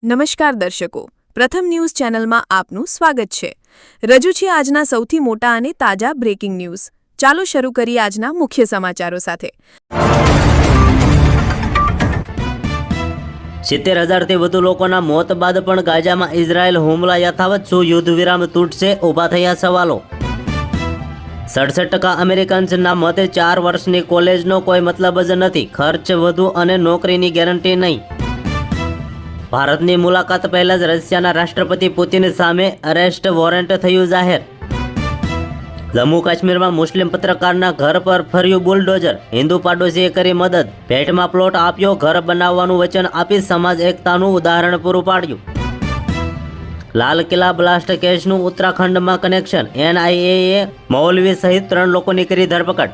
નમસ્કાર દર્શકો, પ્રથમ ન્યૂઝ ચેનલમાં આપનું સ્વાગત છે। રજૂ છે આજના સૌથી મોટા અને તાજા બ્રેકિંગ ન્યૂઝ। ચાલો શરૂ કરીએ આજના મુખ્ય સમાચારો સાથે। 70,000થી વધુ લોકોના મોત બાદ પણ ગાઝામાં ઇઝરાયલ હુમલા યથાવત। શું યુદ્ધ વિરામ તૂટશે? ઊભા થયા સવાલો। 67% અમેરિકન્સના મતે 4 વર્ષની કોલેજનો કોઈ મતલબ જ નથી, ખર્ચ વધુ અને નોકરીની ગેરંટી નહીં। ભારતની મુલાકાત પહેલા જ રશિયાના રાષ્ટ્રપતિ પુતિન સામે અરેસ્ટ વોરંટ થયું જાહેર। જમ્મુ કાશ્મીરમાં મુસ્લિમ પત્રકારના ઘર પર ફર્યું બુલડોઝર, હિન્દુ પાડોશીએ કરી મદદ, ભેટમાં પ્લોટ આપ્યો, ઘર બનાવવાનું વચન આપી સમાજ એકતાનું ઉદાહરણ પૂરું પાડ્યું। લાલ કિલ્લા બ્લાસ્ટ કેસનું ઉત્તરાખંડમાં કનેક્શન, NIA મૌલવી સહિત 3 લોકોની કરી ધરપકડ।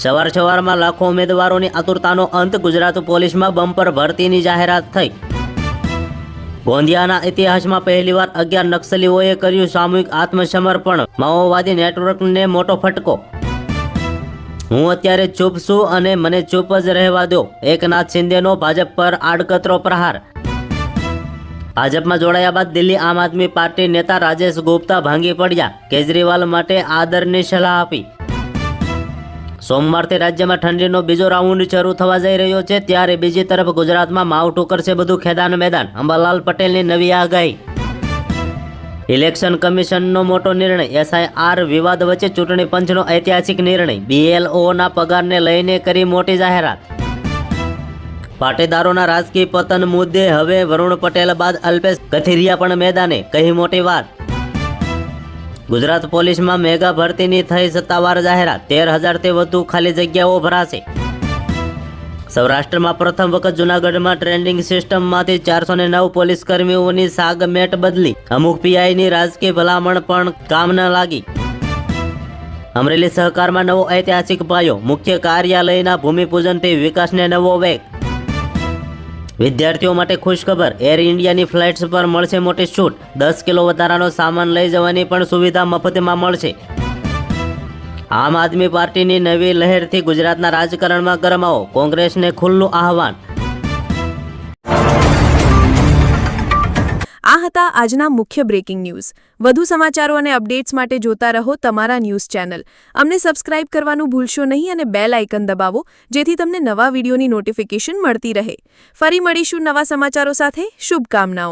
સવારમાં લાખો ઉમેદવારોની આતુરતાનો અંત, ગુજરાત પોલીસમાં બમ્પર ભરતીની જાહેરાત થઈ। ગોંદિયાના ઇતિહાસમાં પહેલીવાર 11 નક્સલીઓએ કર્યું સામૂહિક આત્મસમર્પણ, માઓવાદી નેટવર્કને મોટો ફટકો। હું અત્યારે ચૂપ છું અને મને ચૂપ જ રહેવા દો, એકનાથ શિંદેનો ભાજપ પર આડકતરો પ્રહાર। ભાજપમાં જોડાયા બાદ દિલ્હી આમ આદમી પાર્ટી નેતા રાજેશ ગુપ્તા ભાંગી પડ્યા, કેજરીવાલ માટે આદરની સલાહ આપી। સોમવારથી રાજ્યમાં ઠંડીનો બીજો રાઉન્ડ શરૂ થવા જઈ રહ્યો છે, ત્યારે બીજી તરફ ગુજરાતમાં માવઠું કરશે બધું ખેદાન મેદાન, અંબાલાલ પટેલની નવી આગાહી। ઇલેક્શન કમિશનનો મોટો નિર્ણય, SIR વિવાદ વચ્ચે ચૂંટણી પંચનો ઐતિહાસિક નિર્ણય, BLOના પગારને લઈને કરી મોટી જાહેરાત। પાટીદારોના રાજકીય પતન મુદ્દે હવે વરુણ પટેલ બાદ અલ્પેશ કથિરિયા પણ મેદાને, કહી મોટી વાત। ગુજરાત પોલીસમાં મેગા ભરતીની થઈ સત્તાવાર જાહેરાત, 13,000થી વધુ ખાલી જગ્યાઓ ભરાશે। સૌરાષ્ટ્રમાં પ્રથમ વખત જૂનાગઢમાં ટ્રેન્ડિંગ સિસ્ટમમાંથી 409 પોલીસ કર્મીઓની સાગમેટ બદલી, અમુક PIની રાજકીય ભલામણ પણ કામ ન લાગી। અમરેલી સહકારમાં નવો ઐતિહાસિક પાયો, મુખ્ય કાર્યાલયના ભૂમિપૂજનથી વિકાસને નવો વેગ। વિદ્યાર્થીઓ માટે ખુશખબર, એર ઇન્ડિયાની ફ્લાઇટ્સ પર મળશે મોટી છૂટ, 10 કિલો વધારાનો સામાન લઈ જવાની પણ સુવિધા મફતમાં મળશે। આમ આદમી પાર્ટીની નવી લહેરથી ગુજરાતના રાજકારણમાં ગરમાવો, કોંગ્રેસને ખુલ્લું આહવાન। આ હતા આજના મુખ્ય બ્રેકિંગ ન્યૂઝ। વધુ સમાચારો અને અપડેટ્સ માટે જોતા રહો તમારા ન્યૂઝ ચેનલ। અમને સબસ્ક્રાઇબ કરવાનું ભૂલશો નહીં અને બેલ આઇકન દબાવો, જેથી તમને નવા વિડીયોની નોટિફિકેશન મળતી રહે। ફરી મળીશું નવા સમાચારો સાથે। શુભકામનાઓ।